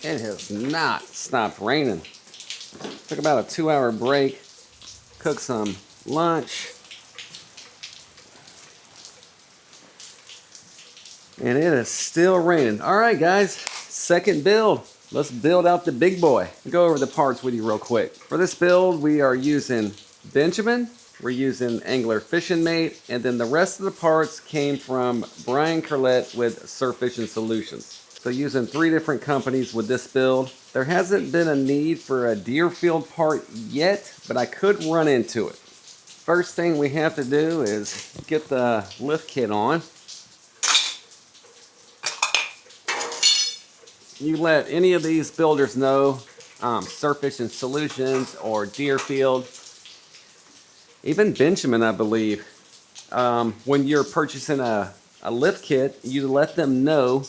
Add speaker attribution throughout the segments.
Speaker 1: It has not stopped raining. Took about a 2-hour break, cooked some lunch, and it is still raining. All right, guys, second build. Let's build out the big boy. I'll go over the parts with you real quick. For this build, we are using Benjamin, we're using Angler Fishing Mate, and then the rest of the parts came from Brian Curlett with Surf Fishing Solutions. So using 3 different companies with this build. There hasn't been a need for a Deerfield part yet, but I could run into it. First thing we have to do is get the lift kit on. You let any of these builders know, Surf Fishing Solutions or Deerfield, even Benjamin, I believe. When you're purchasing a lift kit, you let them know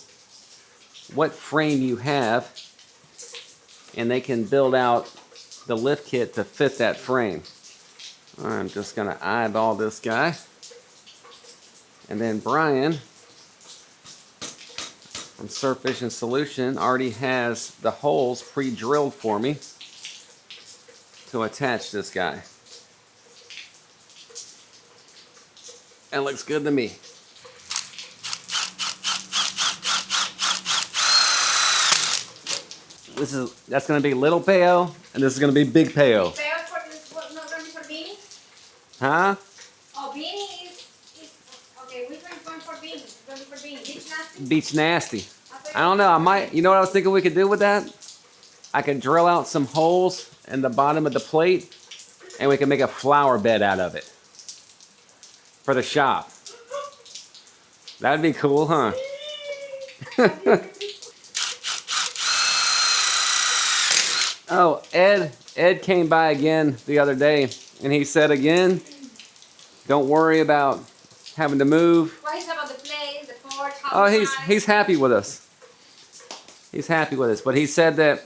Speaker 1: what frame you have, and they can build out the lift kit to fit that frame. I'm just going to eyeball this guy. And then Brian from Surf Fishing Solution already has the holes pre-drilled for me to attach this guy. That looks good to me. That's going to be little Peo, and this is going to be big Peo.
Speaker 2: Peo for not going for Beanie?
Speaker 1: Huh?
Speaker 2: Oh, Beanie is okay. Which one's going for Beanie? Going for Beanie? Beach Nasty?
Speaker 1: Beach Nasty. I don't know. I might. You know what I was thinking we could do with that? I could drill out some holes in the bottom of the plate, and we can make a flower bed out of it for the shop. That'd be cool, huh? Oh, Ed came by again the other day, and he said again, don't worry about having to move.
Speaker 2: What is about the place, the porch?
Speaker 1: Oh, he's happy with us. He's happy with us, but he said that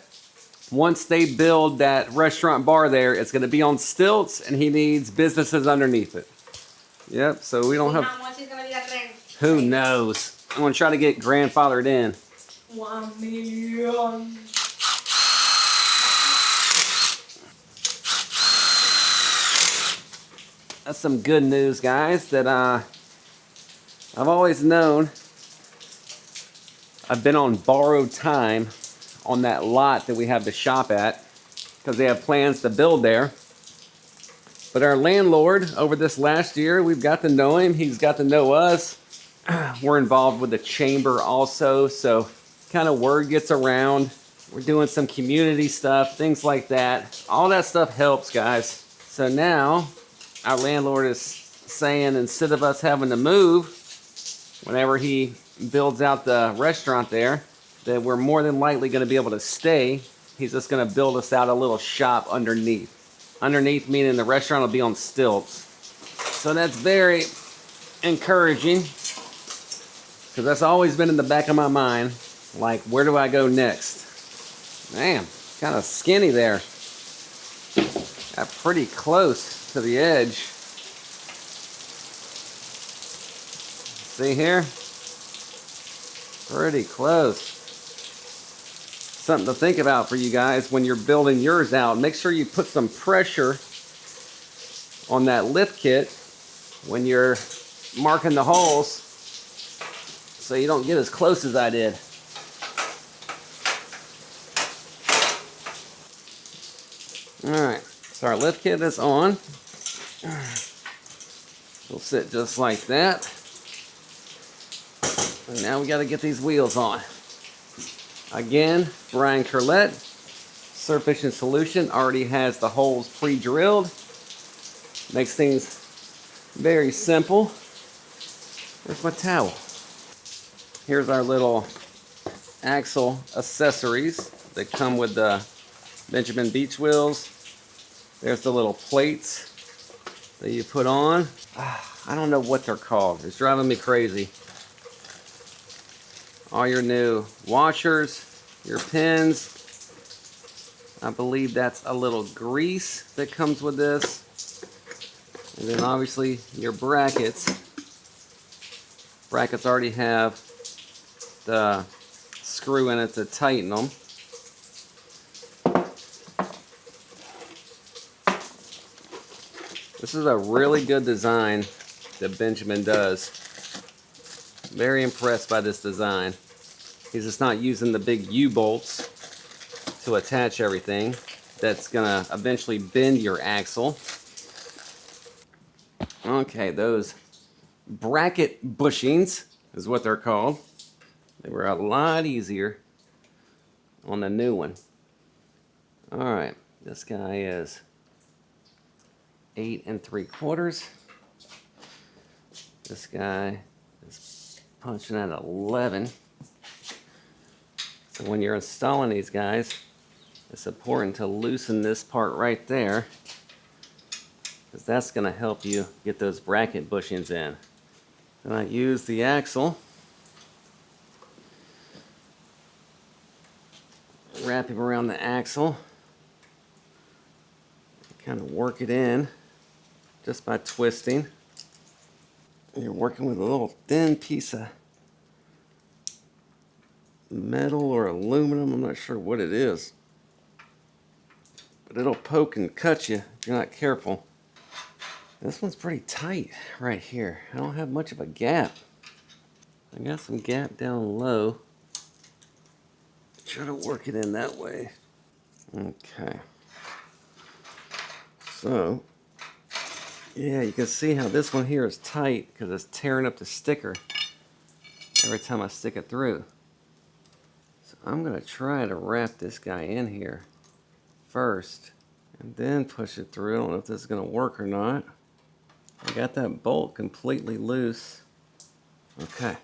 Speaker 1: once they build that restaurant bar there, it's going to be on stilts, and he needs businesses underneath it. Yep, so we don't have...
Speaker 2: How much is going to be that rent?
Speaker 1: Who knows? I'm going to try to get grandfathered in.
Speaker 2: 1 million.
Speaker 1: That's some good news, guys, that I've always known. I've been on borrowed time on that lot that we have the shop at because they have plans to build there. But our landlord, over this last year, we've got to know him. He's got to know us. We're involved with the chamber also, so kind of word gets around. We're doing some community stuff, things like that. All that stuff helps, guys. So now our landlord is saying instead of us having to move whenever he builds out the restaurant there, that we're more than likely going to be able to stay. He's just going to build us out a little shop underneath. Underneath meaning the restaurant will be on stilts. So that's very encouraging because that's always been in the back of my mind. Like, where do I go next? Man, kind of skinny there. Got pretty close to the edge. See here? Pretty close. Something to think about for you guys when you're building yours out. Make sure you put some pressure on that lift kit when you're marking the holes so you don't get as close as I did. Alright, so our lift kit is on. We'll sit just like that. And now we got to get these wheels on. Again, Brian Curlett, Surf Fishing Solution, already has the holes pre-drilled. Makes things very simple. Where's my towel? Here's our little axle accessories that come with the Benjamin beach wheels. There's the little plates that you put on. I don't know what they're called. It's driving me crazy. All your new washers, your pins. I believe that's a little grease that comes with this. And then obviously your brackets. Brackets already have the screw in it to tighten them. This is a really good design that Benjamin does. Very impressed by this design. He's just not using the big U-bolts to attach everything. That's gonna eventually bend your axle. Okay, those bracket bushings is what they're called. They were a lot easier on the new one. All right, this guy is 8 3/4. This guy is punching at 11. So when you're installing these guys, it's important to loosen this part right there, because that's going to help you get those bracket bushings in. And I use the axle, wrap him around the axle, kind of work it in just by twisting. You're working with a little thin piece of metal or aluminum, I'm not sure what it is, but it'll poke and cut you if you're not careful. This one's pretty tight right here. I don't have much of a gap. I got some gap down low. Try to work it in that way. Okay. So, yeah, you can see how this one here is tight because it's tearing up the sticker every time I stick it through. So I'm going to try to wrap this guy in here first and then push it through. I don't know if this is going to work or not. I got that bolt completely loose. Okay.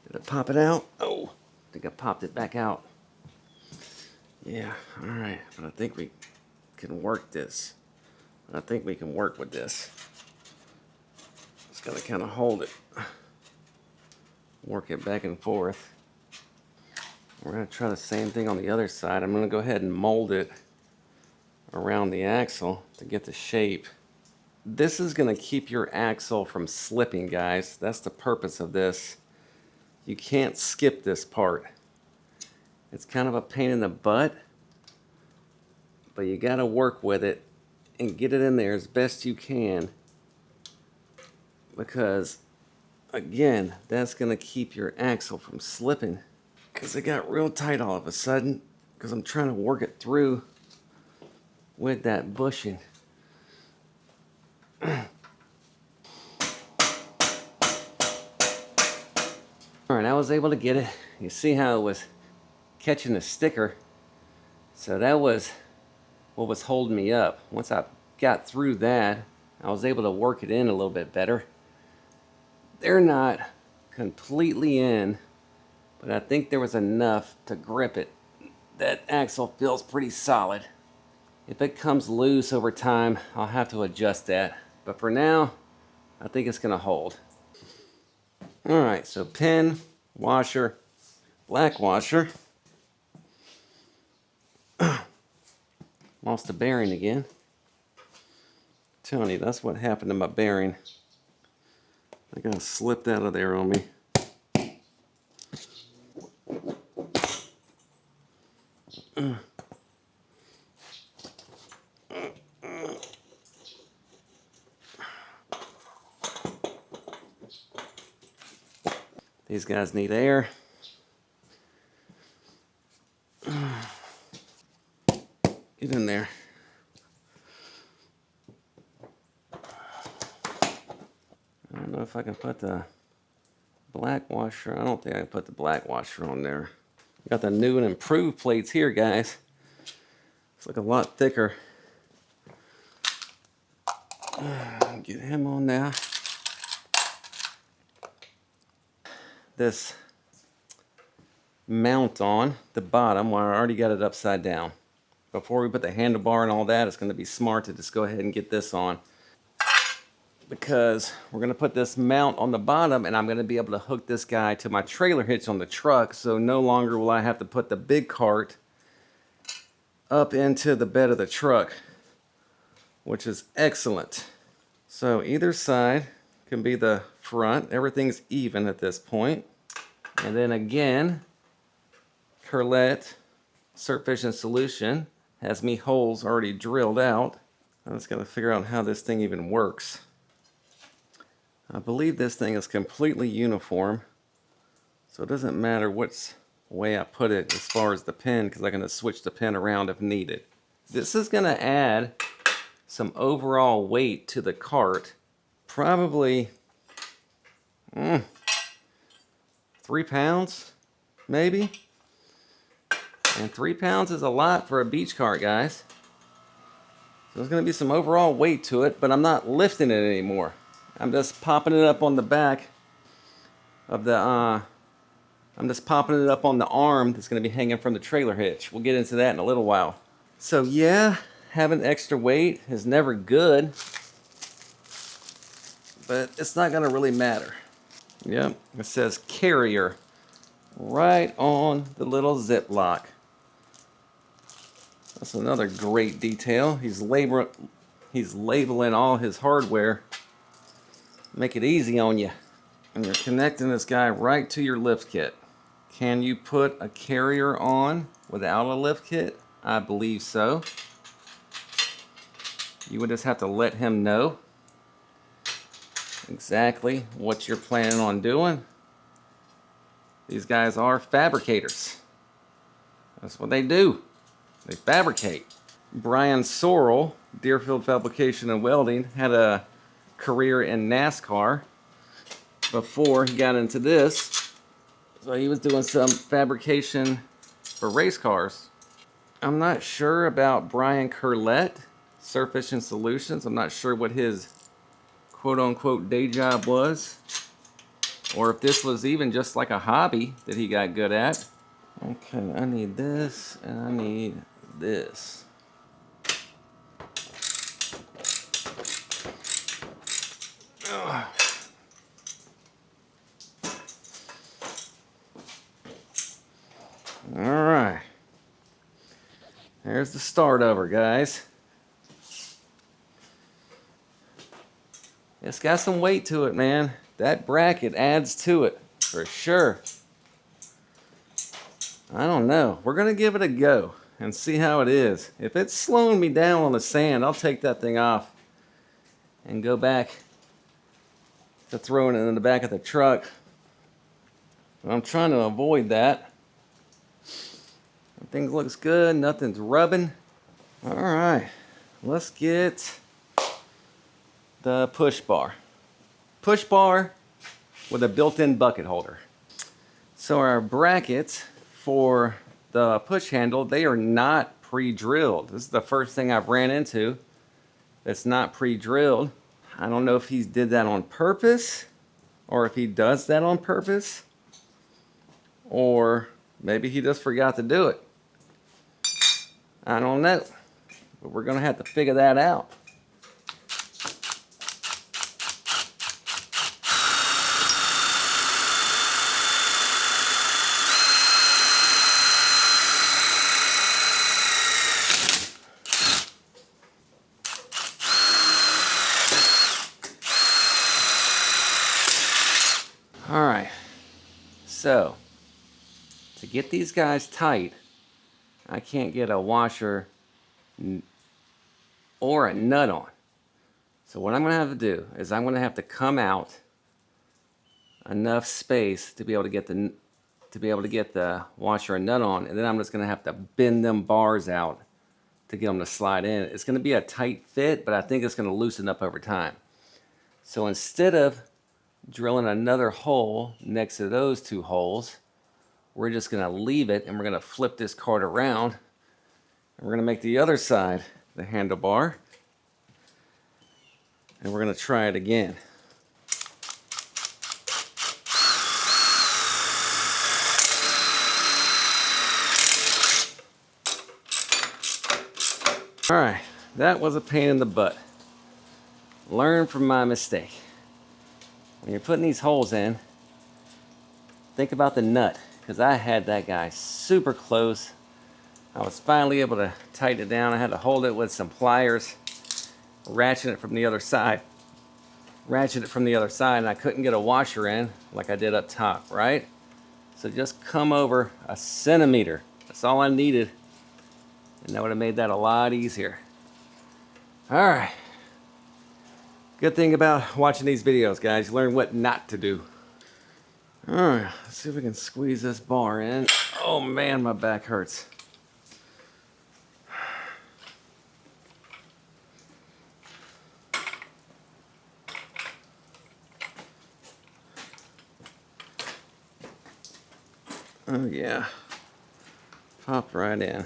Speaker 1: Did I pop it out? Oh, I think I popped it back out. Yeah, all right. But I think we can work this. I think we can work with this. Just got to kind of hold it. Work it back and forth. We're going to try the same thing on the other side. I'm going to go ahead and mold it around the axle to get the shape. This is going to keep your axle from slipping, guys. That's the purpose of this. You can't skip this part. It's kind of a pain in the butt, but you got to work with it and get it in there as best you can, because again, that's going to keep your axle from slipping, because it got real tight all of a sudden because I'm trying to work it through with that bushing. All right, I was able to get it. You see how it was catching the sticker. So that was what was holding me up. Once I got through that, I was able to work it in a little bit better. They're not completely in, but I think there was enough to grip it. That axle feels pretty solid. If it comes loose over time, I'll have to adjust that. But for now, I think it's gonna hold. All right, so pin, washer, black washer. Lost the bearing again. Telling you, that's what happened to my bearing. I got slipped out of there on me. These guys need air. Get in there. I don't know if I can put the black washer. I don't think I can put the black washer on there. Got the new and improved plates here, guys. It's like a lot thicker. Get him on now. This mount on the bottom, well, I already got it upside down. Before we put the handlebar and all that, it's going to be smart to just go ahead and get this on, because we're going to put this mount on the bottom and I'm going to be able to hook this guy to my trailer hitch on the truck, so no longer will I have to put the big cart up into the bed of the truck, which is excellent. So either side can be the front. Everything's even at this point. And then again, Curlette Surfactant Solution has me holes already drilled out. I just got to figure out how this thing even works. I believe this thing is completely uniform, so it doesn't matter which way I put it as far as the pin, because I'm going to switch the pin around if needed. This is going to add some overall weight to the cart, probably 3 pounds, maybe. And 3 pounds is a lot for a beach cart, guys. So there's going to be some overall weight to it, but I'm not lifting it anymore. I'm just popping it up on the back of the, I'm just popping it up on the arm that's going to be hanging from the trailer hitch. We'll get into that in a little while. So yeah, having extra weight is never good, but it's not going to really matter. Yep, it says carrier right on the little Ziploc. That's another great detail. He's labeling all his hardware. Make it easy on you. And you're connecting this guy right to your lift kit. Can you put a carrier on without a lift kit? I believe so. You would just have to let him know exactly what you're planning on doing. These guys are fabricators. That's what they do. They fabricate. Brian Sorrell, Deerfield Fabrication and Welding, had a career in NASCAR before he got into this. So he was doing some fabrication for race cars. I'm not sure about Brian Curlett, Surfishing Solutions. I'm not sure what his quote-unquote day job was, or if this was even just like a hobby that he got good at. Okay, I need this, and I need this. Ugh. All right. There's the start over, guys. It's got some weight to it, man. That bracket adds to it, for sure. I don't know. We're going to give it a go and see how it is. If it's slowing me down on the sand, I'll take that thing off and go back to throwing it in the back of the truck. But I'm trying to avoid that. Everything looks good. Nothing's rubbing. All right. Let's get the push bar. Push bar with a built-in bucket holder. So our brackets for the push handle, they are not pre-drilled. This is the first thing I've ran into that's not pre-drilled. I don't know if he did that on purpose, or if he does that on purpose, or maybe he just forgot to do it. I don't know, but we're gonna have to figure that out. All right, so to get these guys tight, I can't get a washer or a nut on. So what I'm gonna have to do is I'm gonna have to come out enough space to be able to get the washer and nut on, and then I'm just gonna have to bend them bars out to get them to slide in. It's gonna be a tight fit, but I think it's gonna loosen up over time. So instead of drilling another hole next to those two holes, we're just gonna leave it, and we're gonna flip this cart around, and we're gonna make the other side the handlebar, and we're gonna try it again. All right, that was a pain in the butt. Learn from my mistake. When you're putting these holes in, think about the nut, because I had that guy super close. I was finally able to tighten it down. I had to hold it with some pliers, ratchet it from the other side, and I couldn't get a washer in like I did up top, right? So just come over a centimeter. That's all I needed, and that would have made that a lot easier. All right. Good thing about watching these videos, guys. You learn what not to do. All right, let's see if we can squeeze this bar in. Oh man, my back hurts. Oh yeah, pop right in.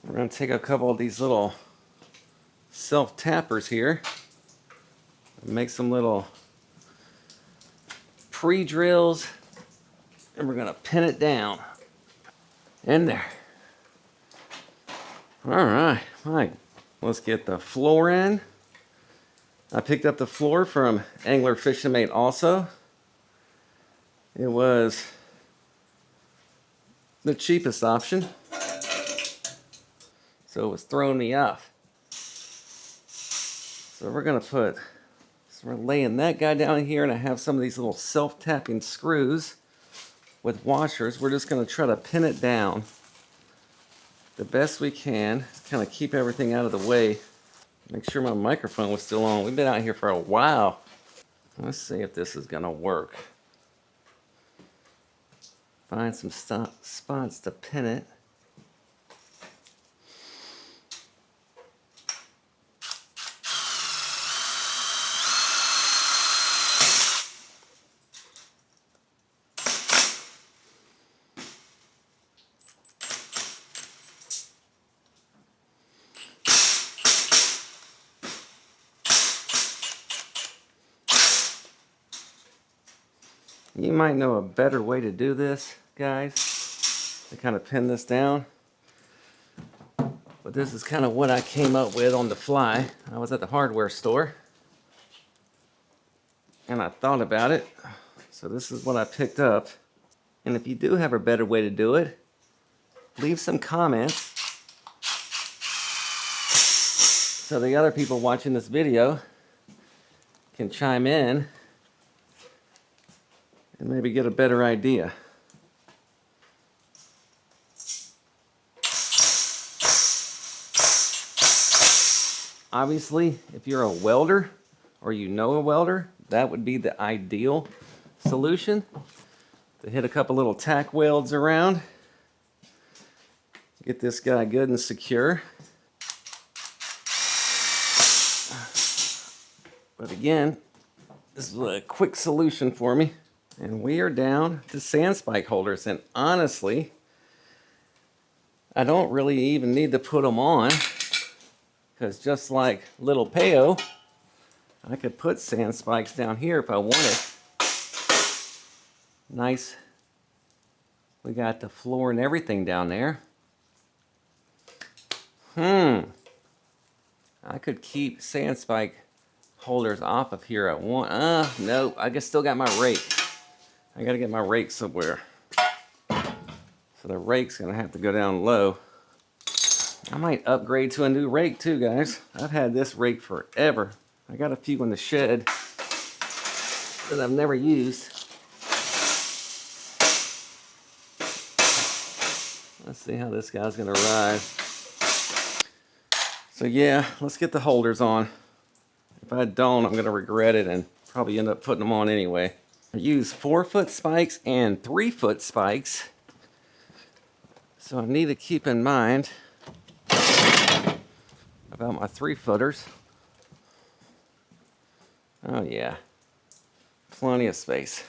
Speaker 1: We're gonna take a couple of these little self-tappers here and make some little pre-drills, and we're gonna pin it down in there. All right, Mike, let's get the floor in. I picked up the floor from Angler Fishing Mate also. It was the cheapest option, so it was throwing me off. So we're laying that guy down here, and I have some of these little self-tapping screws with washers. We're just gonna try to pin it down the best we can, kind of keep everything out of the way. Make sure my microphone was still on. We've been out here for a while. Let's see if this is gonna work. Find some spots to pin it. You might know a better way to do this, guys, to kind of pin this down. But this is kind of what I came up with on the fly. I was at the hardware store and I thought about it. So this is what I picked up. And if you do have a better way to do it, leave some comments so the other people watching this video can chime in and maybe get a better idea. Obviously, if you're a welder or you know a welder, that would be the ideal solution. To hit a couple little tack welds around, get this guy good and secure. But again, this is a quick solution for me. And we are down to sand spike holders. And honestly, I don't really even need to put them on, because just like Little Peo, I could put sand spikes down here if I wanted. Nice. We got the floor and everything down there. I could keep sand spike holders off of here at one. No, I just still got my rake. I gotta get my rake somewhere. So the rake's gonna have to go down low. I might upgrade to a new rake too, guys. I've had this rake forever. I got a few in the shed that I've never used. Let's see how this guy's gonna rise. So yeah, let's get the holders on. If I don't, I'm gonna regret it and probably end up putting them on anyway. I use 4-foot spikes and 3-foot spikes. So I need to keep in mind about my 3-footers. Oh yeah, plenty of space.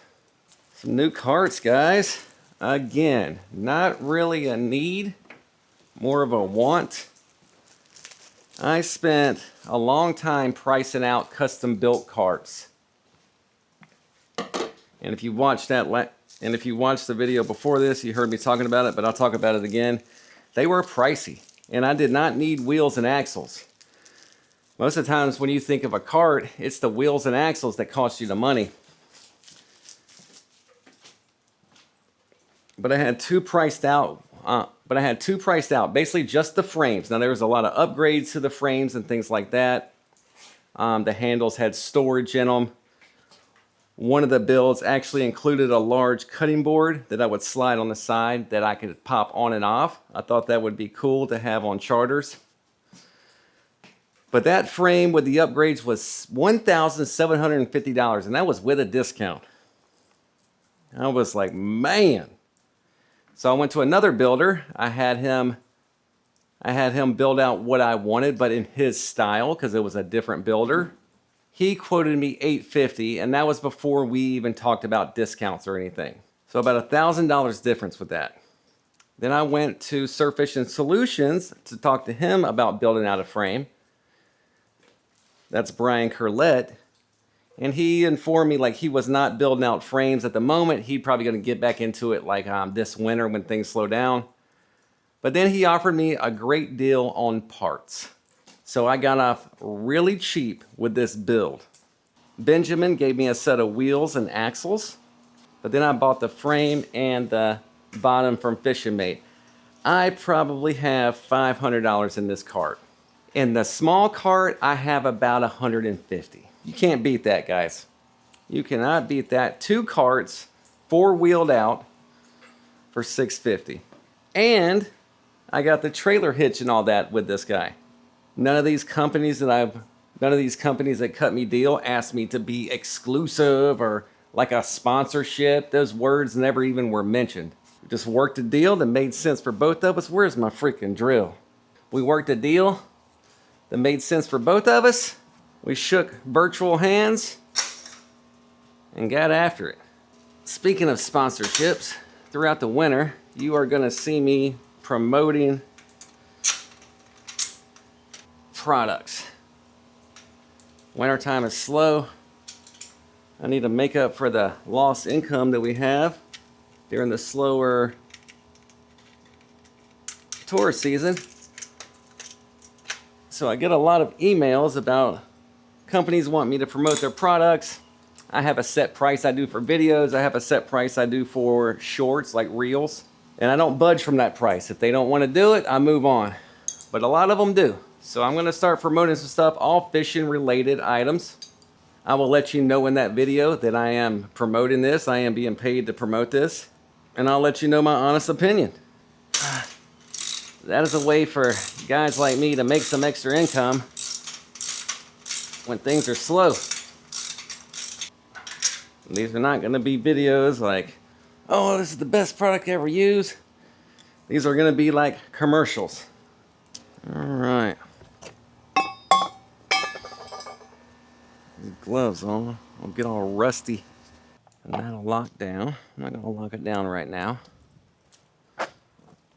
Speaker 1: Some new carts, guys. Again, not really a need, more of a want. I spent a long time pricing out custom built carts. And if you watched the video before this, you heard me talking about it, but I'll talk about it again. They were pricey, and I did not need wheels and axles. Most of the times when you think of a cart, it's the wheels and axles that cost you the money. But I had two priced out. Basically just the frames. Now there was a lot of upgrades to the frames and things like that. The handles had storage in them. One of the builds actually included a large cutting board that I would slide on the side that I could pop on and off. I thought that would be cool to have on charters. But that frame with the upgrades was $1,750, and that was with a discount. I was like, man. So I went to another builder. I had him build out what I wanted, but in his style, because it was a different builder. He quoted me $850, and that was before we even talked about discounts or anything. So about $1,000 difference with that. Then I went to Surfishing Solutions to talk to him about building out a frame. That's Brian Curlett. And he informed me like he was not building out frames at the moment. He's probably going to get back into it like this winter when things slow down. But then he offered me a great deal on parts. So I got off really cheap with this build. Benjamin gave me a set of wheels and axles. But then I bought the frame and the bottom from Fishing Mate. I probably have $500 in this cart. In the small cart, I have about $150. You can't beat that, guys. You cannot beat that. 2 carts, 4-wheeled out for $650. And I got the trailer hitch and all that with this guy. None of these companies that cut me deal asked me to be exclusive or like a sponsorship. Those words never even were mentioned. We just worked a deal that made sense for both of us. Where's my freaking drill? We worked a deal that made sense for both of us. We shook virtual hands and got after it. Speaking of sponsorships, throughout the winter, you are going to see me promoting products. Wintertime is slow. I need to make up for the lost income that we have during the slower tourist season. So I get a lot of emails about companies want me to promote their products. I have a set price I do for videos. I have a set price I do for shorts like reels. And I don't budge from that price. If they don't want to do it, I move on. But a lot of them do. So I'm going to start promoting some stuff, all fishing related items. I will let you know in that video that I am promoting this. I am being paid to promote this. And I'll let you know my honest opinion. That is a way for guys like me to make some extra income when things are slow. These are not going to be videos like, oh, this is the best product I ever used. These are going to be like commercials. All right. These gloves on. I'll get all rusty. And that'll lock down. I'm not going to lock it down right now.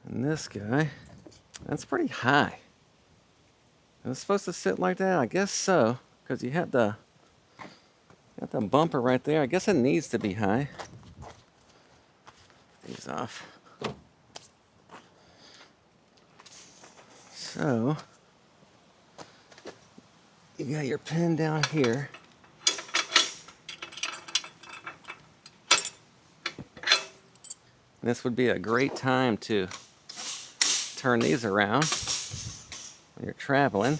Speaker 1: And this guy, that's pretty high. Is it supposed to sit like that? I guess so. Because you have the bumper right there. I guess it needs to be high. These off. So you got your pin down here. This would be a great time to turn these around when you're traveling.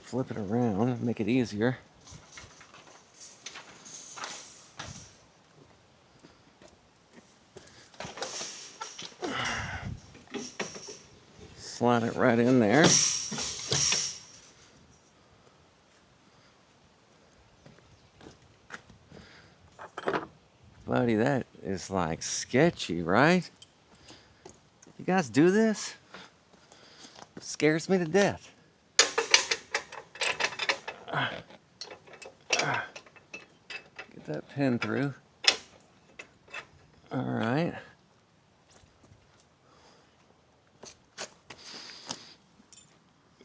Speaker 1: Flip it around, make it easier. Slide it right in there. Buddy, that is like sketchy, right? You guys do this? It scares me to death. Get that pin through. All right.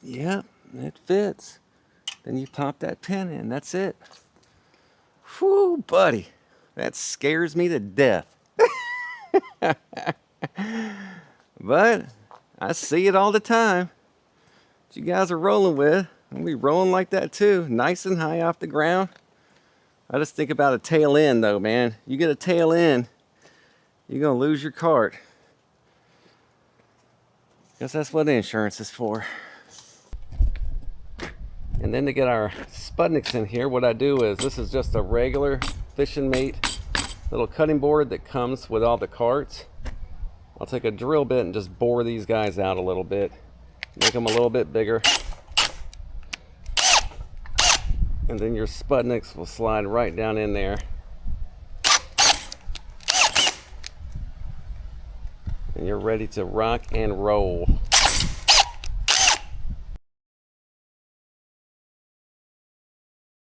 Speaker 1: Yep, it fits. Then you pop that pin in. That's it. Whew, buddy. That scares me to death. But I see it all the time. What you guys are rolling with, I'll be rolling like that too. Nice and high off the ground. I just think about a tail end though, man. You get a tail end, you're gonna lose your cart. Guess that's what insurance is for. And then to get our Sputniks in here, what I do is, this is just a regular Fishing Mate little cutting board that comes with all the carts. I'll take a drill bit and just bore these guys out a little bit, make them a little bit bigger. And then your Sputniks will slide right down in there. And you're ready to rock and roll.